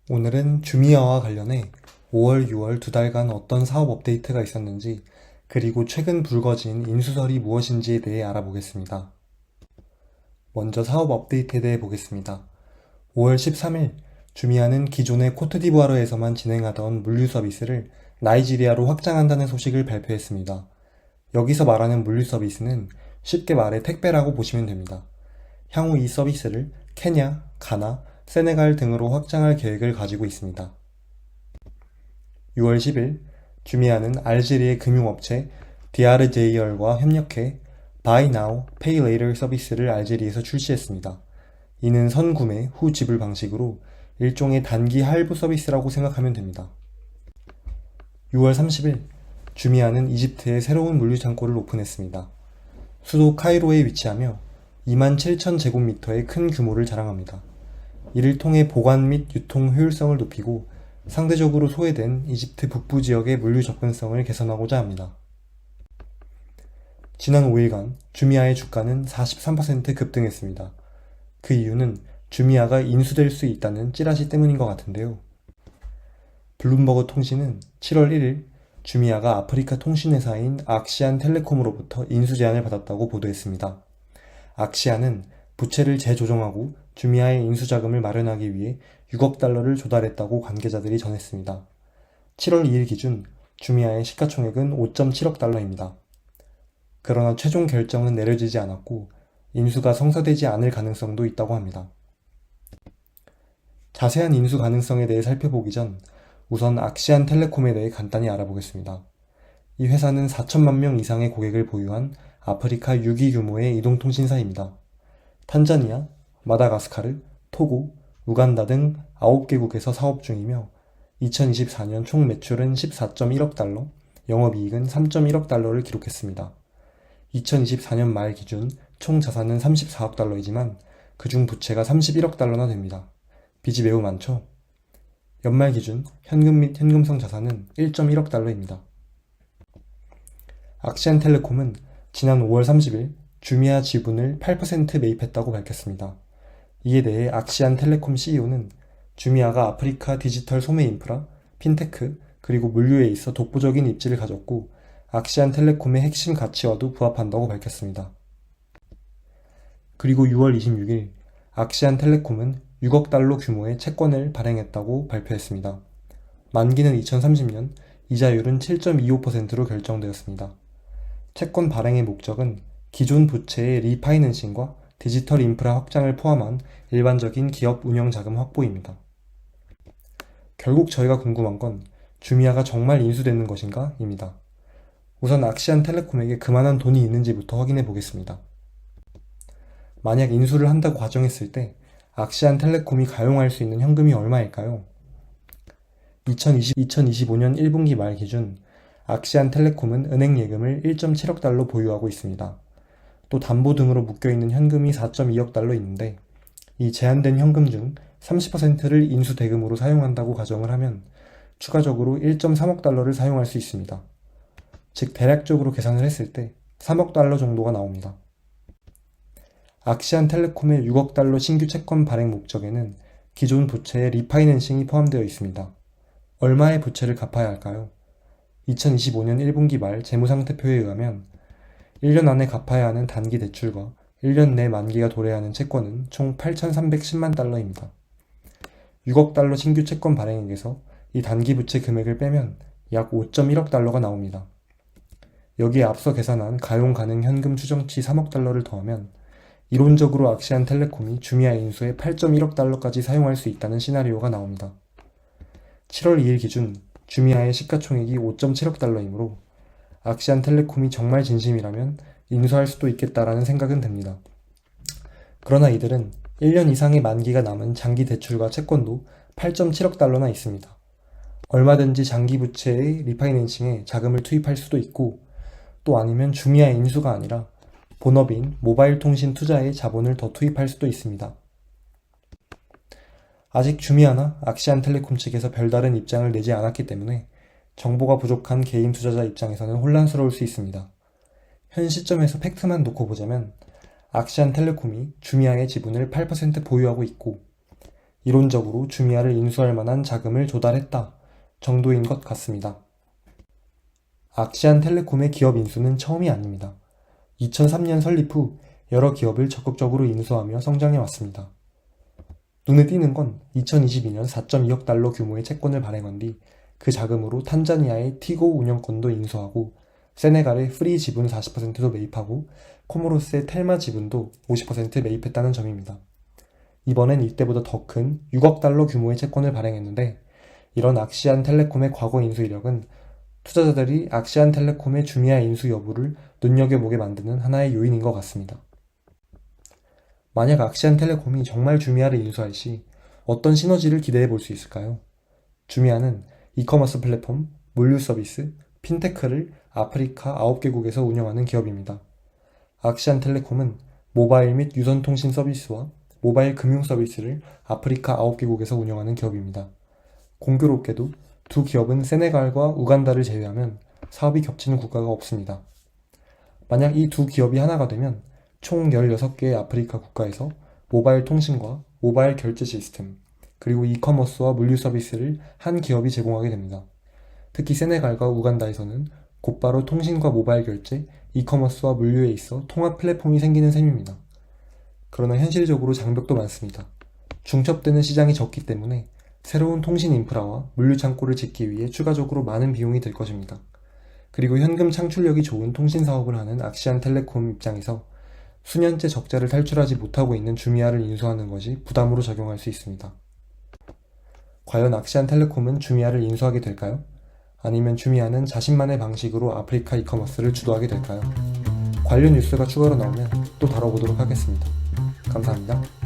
오늘은 주미아와 관련해 5월, 6월 두 달간 어떤 사업 업데이트가 있었는지, 그리고 최근 불거진 인수설이 무엇인지에 대해 알아보겠습니다. 먼저 사업 업데이트에 대해 보겠습니다. 5월 13일, 주미아는 기존의 코트디부아르에서만 진행하던 물류 서비스를 나이지리아로 확장한다는 소식을 발표했습니다. 여기서 말하는 물류 서비스는 쉽게 말해 택배라고 보시면 됩니다. 향후 이 서비스를 케냐, 가나, 세네갈 등으로 확장할 계획을 가지고 있습니다. 6월 10일, 주미아는 알제리의 금융업체 DRJR과 협력해 Buy Now, Pay Later 서비스를 알제리에서 출시했습니다. 이는 선구매 후 지불 방식으로 일종의 단기 할부 서비스라고 생각하면 됩니다. 6월 30일, 주미아는 이집트에 새로운 물류 창고를 오픈했습니다. 수도 카이로에 위치하며 27,000제곱미터의 큰 규모를 자랑합니다. 이를 통해 보관 및 유통 효율성을 높이고 상대적으로 소외된 이집트 북부 지역의 물류 접근성을 개선하고자 합니다. 지난 5일간 주미아의 주가는 43% 급등했습니다. 그 이유는 주미아가 인수될 수 있다는 찌라시 때문인 것 같은데요. 블룸버그 통신은 7월 1일 주미아가 아프리카 통신회사인 악시안텔레콤으로부터 인수 제안을 받았다고 보도했습니다. 악시안은 부채를 재조정하고 주미아의 인수자금을 마련하기 위해 6억 달러를 조달했다고 관계자들이 전했습니다. 7월 2일 기준 주미아의 시가총액은 5.7억 달러입니다. 그러나 최종 결정은 내려지지 않았고 인수가 성사되지 않을 가능성도 있다고 합니다. 자세한 인수 가능성에 대해 살펴보기 전 우선 악시안텔레콤에 대해 간단히 알아보겠습니다. 이 회사는 4천만 명 이상의 고객을 보유한 아프리카 6위 규모의 이동통신사입니다. 탄자니아, 마다가스카르, 토고, 우간다 등 9개국에서 사업 중이며 2024년 총 매출은 14.1억 달러, 영업이익은 3.1억 달러를 기록했습니다. 2024년 말 기준 총 자산은 34억 달러이지만 그중 부채가 31억 달러나 됩니다. 빚이 매우 많죠? 연말 기준 현금 및 현금성 자산은 1.1억 달러입니다. 악시안텔레콤은 지난 5월 30일 주미아 지분을 8% 매입했다고 밝혔습니다. 이에 대해 악시안텔레콤 CEO는 주미아가 아프리카 디지털 소매 인프라, 핀테크, 그리고 물류에 있어 독보적인 입지를 가졌고 악시안텔레콤의 핵심 가치와도 부합한다고 밝혔습니다. 그리고 6월 26일 악시안텔레콤은 6억 달러 규모의 채권을 발행했다고 발표했습니다. 만기는 2030년, 이자율은 7.25%로 결정되었습니다. 채권 발행의 목적은 기존 부채의 리파이낸싱과 디지털 인프라 확장을 포함한 일반적인 기업 운영 자금 확보입니다. 결국 저희가 궁금한 건 주미아가 정말 인수되는 것인가? 입니다. 우선 악시안텔레콤에게 그만한 돈이 있는지부터 확인해 보겠습니다. 만약 인수를 한다고 가정했을 때 악시안텔레콤이 가용할 수 있는 현금이 얼마일까요? 2025년 1분기 말 기준 악시안텔레콤은 은행 예금을 1.7억 달러 보유하고 있습니다. 또 담보 등으로 묶여있는 현금이 4.2억 달러 있는데 이 제한된 현금 중 30%를 인수 대금으로 사용한다고 가정을 하면 추가적으로 1.3억 달러를 사용할 수 있습니다. 즉 대략적으로 계산을 했을 때 3억 달러 정도가 나옵니다. 악시안텔레콤의 6억 달러 신규 채권 발행 목적에는 기존 부채의 리파이낸싱이 포함되어 있습니다. 얼마의 부채를 갚아야 할까요? 2025년 1분기 말 재무상태표에 의하면 1년 안에 갚아야 하는 단기 대출과 1년 내 만기가 도래하는 채권은 총 8,310만 달러입니다. 6억 달러 신규 채권 발행액에서 이 단기 부채 금액을 빼면 약 5.1억 달러가 나옵니다. 여기에 앞서 계산한 가용 가능 현금 추정치 3억 달러를 더하면 이론적으로 악시안텔레콤이 주미아 인수에 8.1억 달러까지 사용할 수 있다는 시나리오가 나옵니다. 7월 2일 기준 주미아의 시가총액이 5.7억 달러이므로 악시안텔레콤이 정말 진심이라면 인수할 수도 있겠다라는 생각은 듭니다. 그러나 이들은 1년 이상의 만기가 남은 장기 대출과 채권도 8.7억 달러나 있습니다. 얼마든지 장기 부채의 리파이낸싱에 자금을 투입할 수도 있고 또 아니면 주미아 인수가 아니라 본업인 모바일 통신 투자에 자본을 더 투입할 수도 있습니다. 아직 주미아나 악시안텔레콤 측에서 별다른 입장을 내지 않았기 때문에 정보가 부족한 개인 투자자 입장에서는 혼란스러울 수 있습니다. 현 시점에서 팩트만 놓고 보자면 악시안텔레콤이 주미아의 지분을 8% 보유하고 있고 이론적으로 주미아를 인수할 만한 자금을 조달했다 정도인 것 같습니다. 악시안텔레콤의 기업 인수는 처음이 아닙니다. 2003년 설립 후 여러 기업을 적극적으로 인수하며 성장해 왔습니다. 눈에 띄는 건 2022년 4.2억 달러 규모의 채권을 발행한 뒤 그 자금으로 탄자니아의 티고 운영권도 인수하고 세네갈의 프리 지분 40%도 매입하고 코모로스의 텔마 지분도 50% 매입했다는 점입니다. 이번엔 이때보다 더 큰 6억 달러 규모의 채권을 발행했는데 이런 악시안텔레콤의 과거 인수 이력은 투자자들이 악시안텔레콤의 주미아 인수 여부를 눈여겨보게 만드는 하나의 요인인 것 같습니다. 만약 악시안텔레콤이 정말 주미아를 인수할 시 어떤 시너지를 기대해 볼 수 있을까요? 주미아는 이커머스 플랫폼, 물류 서비스, 핀테크를 아프리카 9개국에서 운영하는 기업입니다. 악시안텔레콤은 모바일 및 유선통신 서비스와 모바일 금융 서비스를 아프리카 9개국에서 운영하는 기업입니다. 공교롭게도 두 기업은 세네갈과 우간다를 제외하면 사업이 겹치는 국가가 없습니다. 만약 이 두 기업이 하나가 되면 총 16개의 아프리카 국가에서 모바일 통신과 모바일 결제 시스템, 그리고 이커머스와 물류 서비스를 한 기업이 제공하게 됩니다. 특히 세네갈과 우간다에서는 곧바로 통신과 모바일 결제, 이커머스와 물류에 있어 통합 플랫폼이 생기는 셈입니다. 그러나 현실적으로 장벽도 많습니다. 중첩되는 시장이 적기 때문에 새로운 통신 인프라와 물류 창고를 짓기 위해 추가적으로 많은 비용이 들 것입니다. 그리고 현금 창출력이 좋은 통신 사업을 하는 악시안텔레콤 입장에서 수년째 적자를 탈출하지 못하고 있는 주미아를 인수하는 것이 부담으로 작용할 수 있습니다. 과연 악시안텔레콤은 주미아를 인수하게 될까요? 아니면 주미아는 자신만의 방식으로 아프리카 이커머스를 주도하게 될까요? 관련 뉴스가 추가로 나오면 또 다뤄보도록 하겠습니다. 감사합니다.